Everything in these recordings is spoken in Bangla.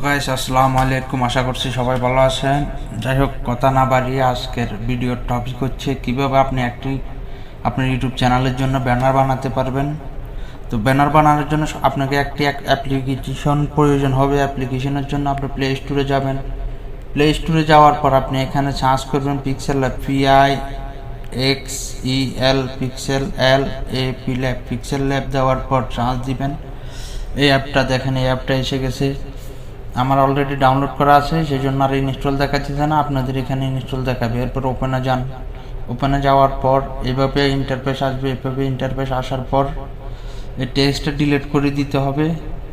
গাইস আসসালামু আলাইকুম, আশা করছি সবাই ভালো আছেন। যাই হোক, কথা না বাড়িয়ে আজকের ভিডিওর টপিক হচ্ছে কিভাবে আপনি আপনার ইউটিউব চ্যানেলের জন্য ব্যানার বানাতে পারবেন। তো ব্যানার বানানোর জন্য আপনাকে একটি অ্যাপ্লিকেশন প্রয়োজন হবে। অ্যাপ্লিকেশনের জন্য আপনি প্লে স্টোরে যাবেন। প্লে স্টোরে যাওয়ার পর আপনি এখানে সার্চ করবেন পিক্সেলল্যাব, PIXEL পিক্সেলল্যাব দেওয়ার পর সার্চ দিবেন। এই অ্যাপটা দেখেন, এই অ্যাপটা এসে গেছে। আমার অলরেডি ডাউনলোড করা আছে, সেই জন্য আর ইনস্টল দেখাচ্ছে না, আপনাদের এখানে ইনস্টল দেখাবে। এরপর ওপেনে যান। ওপেনে যাওয়ার পর এভাবে ইন্টারফেস আসবে। এভাবে ইন্টারফেস আসার পর এই টেক্সটটা ডিলিট করে দিতে হবে।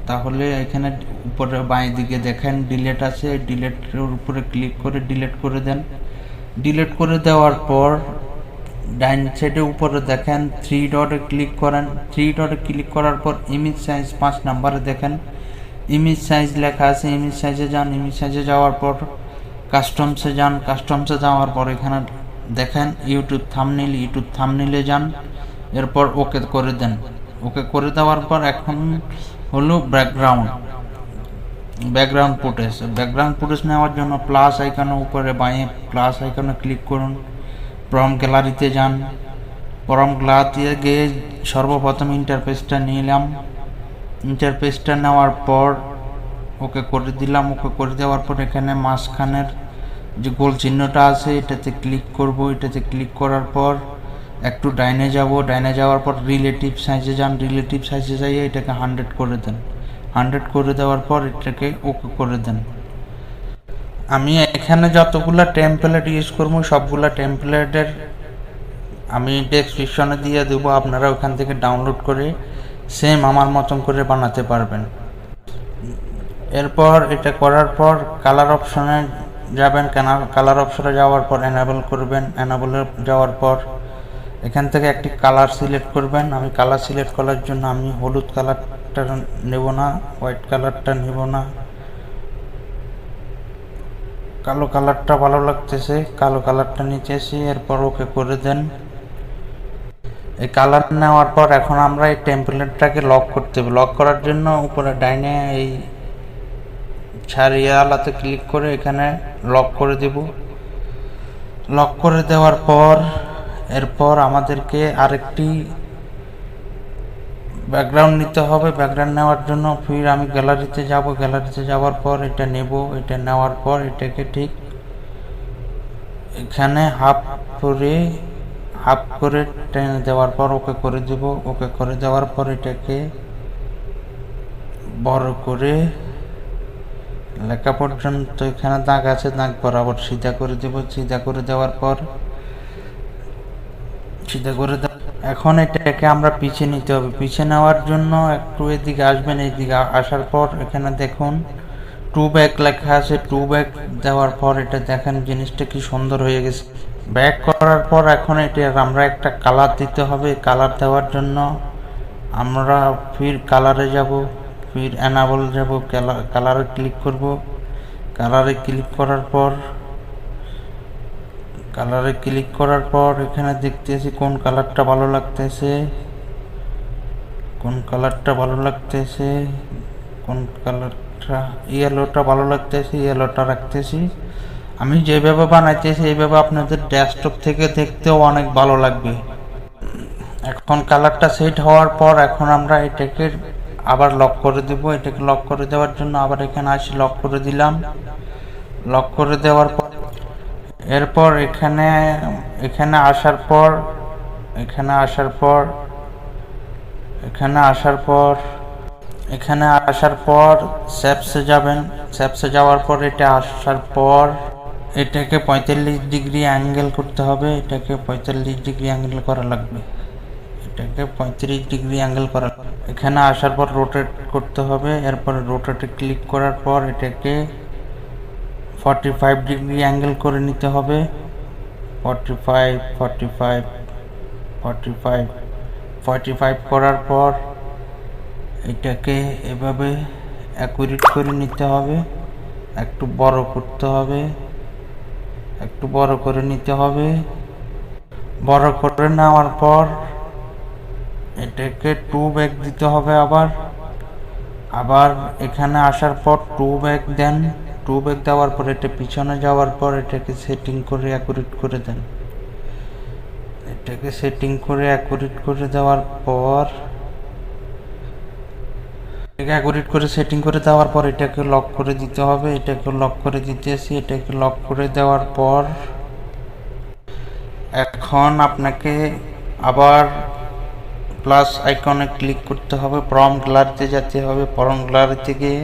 তাহলে এখানে উপরে বাঁয়ে দিকে দেখেন ডিলিট আছে, এই ডিলিটের উপরে ক্লিক করে ডিলিট করে দেন। ডিলিট করে দেওয়ার পর ডাইন সাইডে উপরে দেখেন 3 ডটে ক্লিক করেন। 3 ডটে ক্লিক করার পর ইমেজ সাইজ 5 নম্বরে দেখেন ইমেজ সাইজ লেখা আছে। ইমেজ সাইজে যান। ইমেজ সাইজে যাওয়ার পর কাস্টমসে যান। কাস্টমসে যাওয়ার পর এখানে দেখেন ইউটিউব থাম্বনেইলে যান। এরপর ওকে করে দেন। ওকে করে দেওয়ার পর এখন হলো ব্যাকগ্রাউন্ড ফুটেজ নেওয়ার জন্য প্লাস আইকনের উপরে বাঁয়ে প্লাস আইকনে ক্লিক করুন। প্রম গ্যালারিতে যান। প্রম গ্যালারিতে গিয়ে সর্বপ্রথম ইন্টারফেসটা নিলাম। ইন্টারফেসটা নেওয়ার পর ওকে করে দিলাম। ওকে করে দেওয়ার পর এখানে মাঝখানের যে গোল চিহ্নটা আছে এটাতে ক্লিক করব। এটাতে ক্লিক করার পর একটু ডাইনে যাব। ডাইনে যাওয়ার পর রিলেটিভ সাইজে যান। রিলেটিভ সাইজে যাইয়ে এটাকে 100 করে দেন। 100 করে দেওয়ার পর এটাকে ওকে করে দেন। আমি এখানে যতগুলা টেমপ্লেট ইউজ করবো সবগুলা টেমপ্লেটের আমি ডেসক্রিপশনে দিয়ে দেবো, আপনারা ওখান থেকে ডাউনলোড করে সেম আমার মতন করে বানাতে পারবেন। এরপর এটা করার পর কালার অপশনে যাবেন। কালার অপশনে যাওয়ার পর এনাবেল করবেন। এনাবেলে যাওয়ার পর এখান থেকে একটি কালার সিলেক্ট করবেন। আমি কালার সিলেক্ট করার জন্য আমি হলুদ কালারটা নেব না, হোয়াইট কালারটা নেব না, কালো কালারটা ভালো লাগতেছে, কালো কালারটা নিতেছি। এরপর ওকে করে দেন। এই কালার নেওয়ার পর এখন আমরা এই টেমপ্লেটটাকে লক করতে হবে। লক করার জন্য উপরে ডাইনে এই ছাড়িয়ালাতে ক্লিক করে এখানে লক করে দেব। লক করে দেওয়ার পর এরপর আমাদেরকে আরেকটি ব্যাকগ্রাউন্ড নিতে হবে। ব্যাকগ্রাউন্ড নেওয়ার জন্য ফির আমি গ্যালারিতে যাব। গ্যালারিতে যাওয়ার পর এটা নেব। এটা নেওয়ার পর এটাকে ঠিক এখানে হাফ করে টেনে দেওয়ার পর ওকে করে দেব। ওকে করে দেওয়ার পর এটাকে বড় করে লেখা পর্যন্ত এখানে দাগ আছে, দাগ বরাবর সিধা করে দেব। সিধা করে দেওয়ার পর এখন এটাকে আমরা পিছিয়ে নিতে হবে। পিছিয়ে নেওয়ার জন্য একটু এদিকে আসবেন। এদিকে আসার পর এখানে দেখুন টু ব্যাক লেখা আছে। টু ব্যাক দেওয়ার পর এটা দেখেন জিনিসটা কি সুন্দর হয়ে গেছে। ব্যাক করার পর এখন এটা আমরা একটা কালার দিতে হবে। কালার দেওয়ার জন্য আমরা ফির কালারে যাব। ফির এনাবল যাব। কালারে ক্লিক করব। কালারে ক্লিক করার পর এখানে দেখতেছি কোন কালারটা ভালো লাগতেছে। কোন কালারটা ইয়েলোটা ভালো লাগতেছে। ইয়েলোটা রাখতেছি। আমি যেভাবে বানাইতেছি এইভাবে আপনাদের ডেস্কটপ থেকে দেখতেও অনেক ভালো লাগবে। এখন কালারটা সেট হওয়ার পর এখন আমরা এটাকে আবার লক করে দেব। এটাকে লক করে দেওয়ার জন্য আবার এখানে আসি, লক করে দিলাম। লক করে দেওয়ার পর এরপর এখানে আসার পর শেপসে যাবেন। শেপসে যাওয়ার পর এটা আসার পর এটাকে 45 ডিগ্রি অ্যাঙ্গেল করতে হবে। এটাকে 45 ডিগ্রি অ্যাঙ্গেল করা লাগবে। এখানে আসার পর রোটেট করতে হবে। এরপরে রোটেটে ক্লিক করার পর এটাকে 45 ডিগ্রি অ্যাঙ্গেল করে নিতে হবে। 45 করার পর এটাকে এভাবে অ্যাকুরেট করে নিতে হবে। একটু বড় করতে হবে। বড় করে নেওয়ার পর এটাকে টু ব্যাক দিতে হবে। আবার আবার এখানে আসার পর টু ব্যাক দেন। টু ব্যাক দেওয়ার পর এটা পিছনে যাওয়ার পর এটাকে সেটিং করে অ্যাকুরেট করে দেন। এটাকে সেটিং করে অ্যাকুরেট করে দেওয়ার পর এটাকে লক করে দিতে হবে। এটাকে লক করে দিতেছি। এটাকে লক করে দেওয়ার পর এখন আপনাকে আবার প্লাস আইকনে ক্লিক করতে হবে, প্রম্পট গ্যালারিতে যেতে হবে। প্রম্পট গ্যালারিতে গিয়ে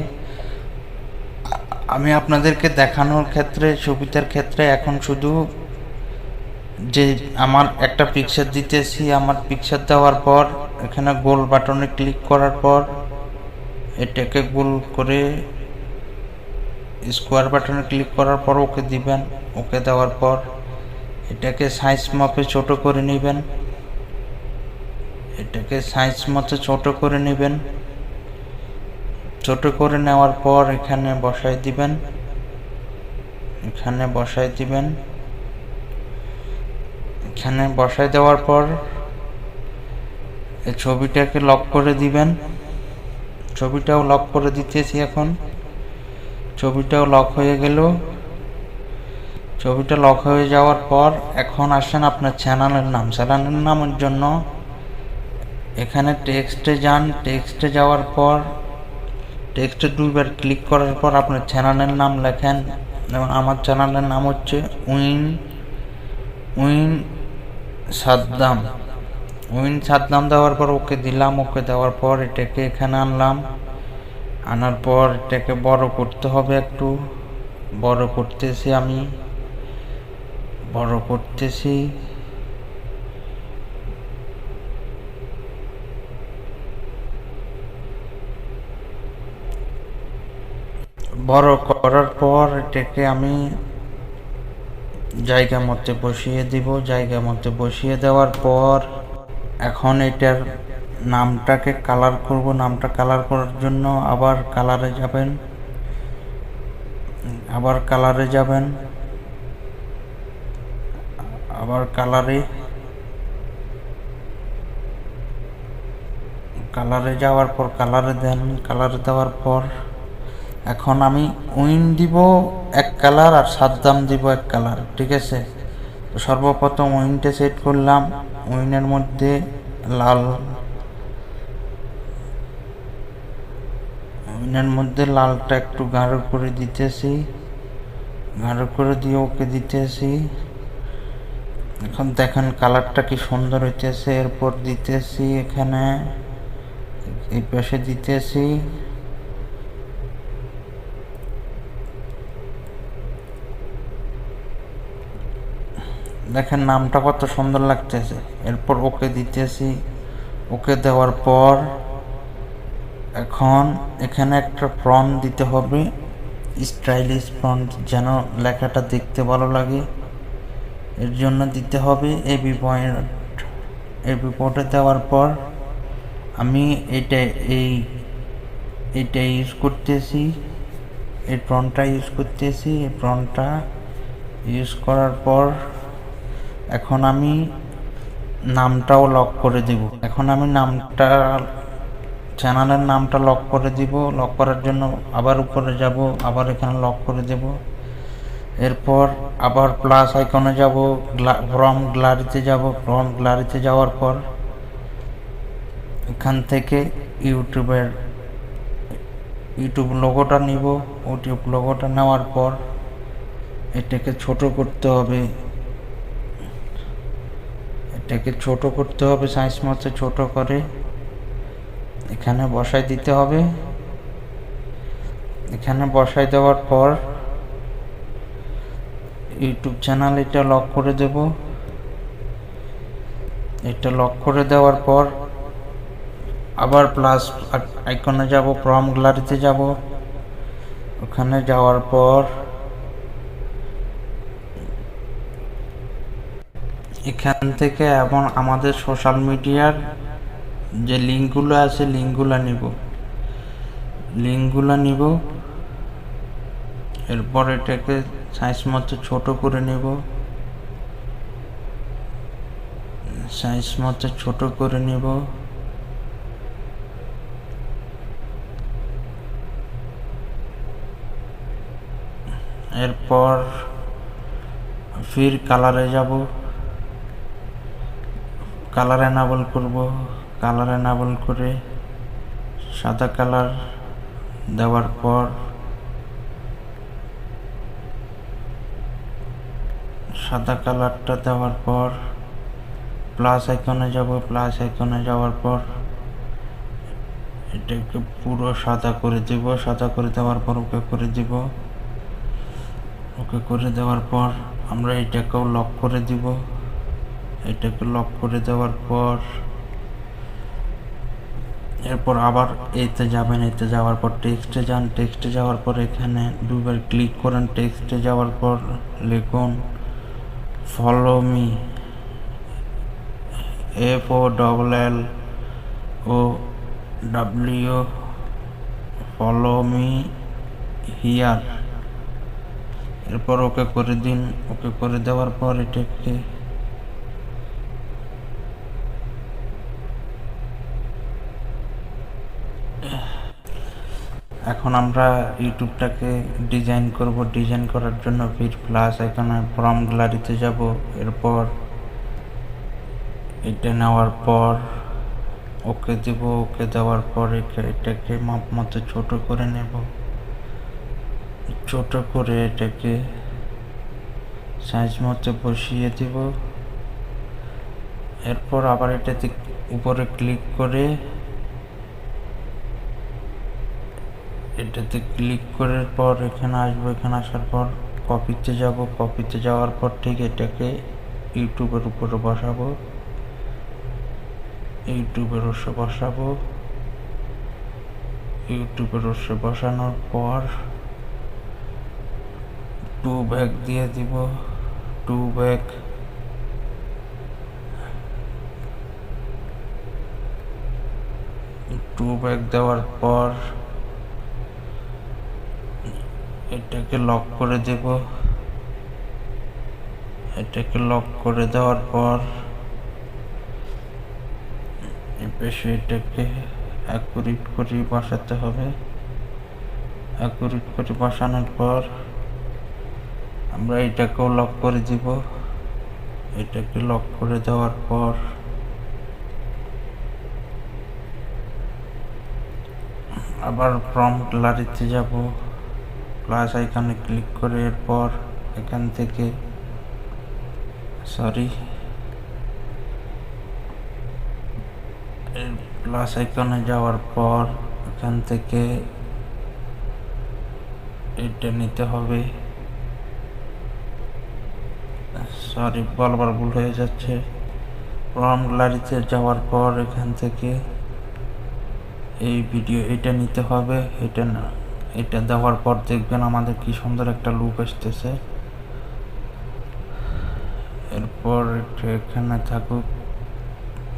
আমি আপনাদেরকে দেখানোর ক্ষেত্রে, সুবিধার ক্ষেত্রে এখন শুধু যে আমার একটা পিকচার দিতেছি, আমার পিকচার দেওয়ার পর এখানে গোল বাটনে ক্লিক করার পর এটাকে গোল করে স্কোয়ার বাটনে ক্লিক করার পর ওকে দিবেন। ওকে দেওয়ার পর এটাকে সাইজ মাপে ছোট করে নেবেন। এটাকে সাইজ মতো ছোট করে নেবেন। ছোট করে নেওয়ার পর এখানে বসাই দিবেন। এখানে বসাই দিবেন। এখানে বসাই দেওয়ার পর এই ছবিটাকে লক করে দিবেন। ছবিটাও লক করে দিতেছি। এখন ছবিটাও লক হয়ে গেল। ছবিটা লক হয়ে যাওয়ার পর এখন আসেন আপনার চ্যানেলের নাম। চ্যানেলের নামের জন্য এখানে টেক্সটে যান। টেক্সটে যাওয়ার পর টেক্সটে দুইবার ক্লিক করার পর আপনার চ্যানেলের নাম লেখেন। যেমন আমার চ্যানেলের নাম হচ্ছে winsaddam। winsaddam দেওয়ার পর ওকে দিলাম। ওকে দেওয়ার পর এটাকে এখানে আনলাম। আনার পর এটাকে বড় করতে হবে। একটু বড় করতেছি। আমি বড় করতেছি। বড় করার পর এটাকে আমি জায়গা মধ্যে বসিয়ে দিব। জায়গা মধ্যে বসিয়ে দেওয়ার পর এখন এটার নামটাকে কালার করব। নামটা কালার করার জন্য আবার কালারে যাবেন। আবার কালারে যাবেন। আবার কালারে যাওয়ার পর কালারে দেন। কালারে দেওয়ার পর এখন আমি উইন দিব এক কালার আর সাদ্দাম দিব এক কালার। ঠিক আছে, তো সর্বপ্রথম উইনটা সেট করলাম। উইনের মধ্যে লালটা একটু গাঢ় করে দিতেছি। গাঢ় করে দিয়ে ওকে দিতেছি। এখন দেখেন কালারটা কি সুন্দর হইতেছে। এরপর দিতেছি এখানে এই পাশে দিতেছি। দেখেন নামটা কত সুন্দর লাগতেছে। এরপর ওকে দিতেছি। ওকে দেওয়ার পর এখন এখানে একটা ফন্ট দিতে হবে, স্টাইলিশ ফন্ট, যেন লেখাটা দেখতে ভালো লাগে। এর জন্য দিতে হবে এবি পয়েন্ট। এবি পয়েন্টে দেওয়ার পর আমি এইটা ইউজ করতেছি। এই ফন্টটা ইউজ করতেছি। এই ফন্টটা ইউজ করার পর এখন আমি নামটাও লক করে দিব। এখন আমি চ্যানেলের নামটা লক করে দিব। লক করার জন্য আবার উপরে যাব। আবার এখানে লক করে দেব। এরপর আবার প্লাস আইকনে যাব। প্রম্পট গ্যালারিতে যাব। প্রম্পট গ্যালারিতে যাওয়ার পর এখান থেকে ইউটিউব লোগোটা নিব। ইউটিউব লোগোটা নেওয়ার পর এটাকে ছোট করতে হবে। সাইজ মতো ছোট করে এখানে বসাই দিতে হবে। এখানে বসাই দেওয়ার পর ইউটিউব চ্যানেল এটা লক করে দেব। এটা লক করে দেওয়ার পর আবার প্লাস আইকনে যাব। প্রম্পট গ্যালারিতে যাব। ওখানে যাওয়ার পর এখান থেকে এবং আমাদের সোশ্যাল মিডিয়ার যে লিঙ্কগুলো আছে লিঙ্কগুলো নিব। এরপর এটাকে সাইজ মতো ছোট করে নেব। এরপর ফির কালারে যাব, কালার এনাবল করব। কালার এনাবল করে সাদা কালার দেওয়ার পর সাদা কালারটা দেওয়ার পর প্লাস আইকনে যাব। প্লাস আইকনে যাওয়ার পর এটাকে পুরো সাদা করে দেব। সাদা করে দেওয়ার পর ওকে করে দিব। ওকে করে দেওয়ার পর আমরা এটাকেও লক করে দিব। এটাকে লক করে দেওয়ার পর এরপর আবার এতে যাবেন। এতে যাওয়ার পর টেক্সটে যান। টেক্সটে যাওয়ার পর এখানে দুবার ক্লিক করেন। টেক্সটে যাওয়ার পর লিখুন follow me, FOLLOW, follow me here. এরপর ওকে করে দিন। ওকে করে দেওয়ার পর এটাকে এখন আমরা ইউটিউবটাকে ডিজাইন করব। ডিজাইন করার জন্য ফির প্লাস এখানে ফ্রম গ্যালারিতে যাব। এরপর এটা নেওয়ার পর ওকে দেব। ওকে দেওয়ার পর এটাকে মাপ মতো ছোট করে নেব। ছোট করে এটাকে সাইজ মতো বসিয়ে দিব। এরপর আবার এটাতে উপরে ক্লিক করে এটাতে ক্লিক করার পর এখানে আসবো। এখানে আসার পর কপিতে যাব। কপিতে যাওয়ার পর ঠিক এটাকে ইউটিউবের উপরে বসাবো। ইউটিউবের রসে বসাবো। ইউটিউবের রসে বসানোর পর 2 ব্যাগ দিয়ে দিব। 2 ব্যাগ দেওয়ার পর এটাকে লক করে দেব। এটাকে লক করে দেওয়ার পর এপাশে এটাকে অ্যাকুরেট করে বসাতে হবে। অ্যাকুরেট করে বসানোর পর আমরা এটাকেও লক করে দিব। এটাকে লক করে দেওয়ার পর আবার ফ্রম গ্যালারিতে যাব। প্লাস আইকনে ক্লিক করে এরপর এখান থেকে প্লাস আইকনে যাওয়ার পর এখান থেকে এটা নিতে হবে। বলবার ভুল হয়ে যাচ্ছে। ফ্রম গ্যালারিতে যাওয়ার পর এখান থেকে এই ভিডিও এটা নিতে হবে। এটা দেওয়ার পর দেখবেন আমাদের কি সুন্দর একটা লুক আসতেছে। এরপর এটা এখানে থাকুক।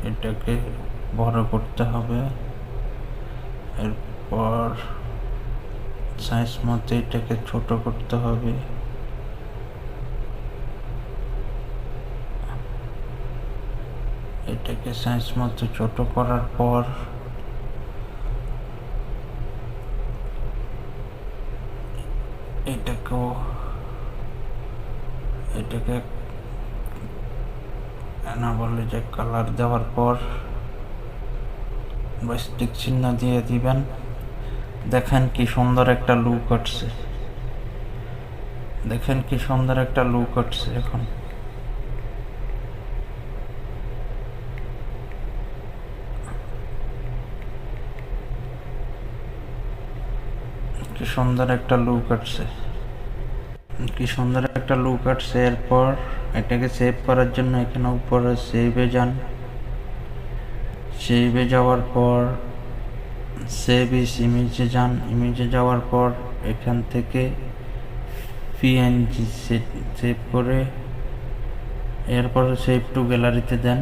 এটাকে বড় করতে হবে। এরপর সাইজ মতো এটাকে ছোট করতে হবে। এটাকে সাইজ মতো ছোট করার পর এটাকে না বললে যে কালার দেওয়ার পর স্টিক চিহ্ন দিয়ে দিবেন। দেখেন কি সুন্দর একটা লুক আসছে। দেখেন কি সুন্দর একটা লুক আসছে। এখন কি সুন্দর একটা লুক আসছে। কি সুন্দর একটা লুক আসছে। এরপর এটাকে সেভ করার জন্য এখানে উপরে সেভে যান। সেভে যাওয়ার পর সেভ ইস ইমেজে যান। ইমেজে যাওয়ার পর এখান থেকে পিএনজি সেভ করে এরপর সেভ টু গ্যালারিতে দেন।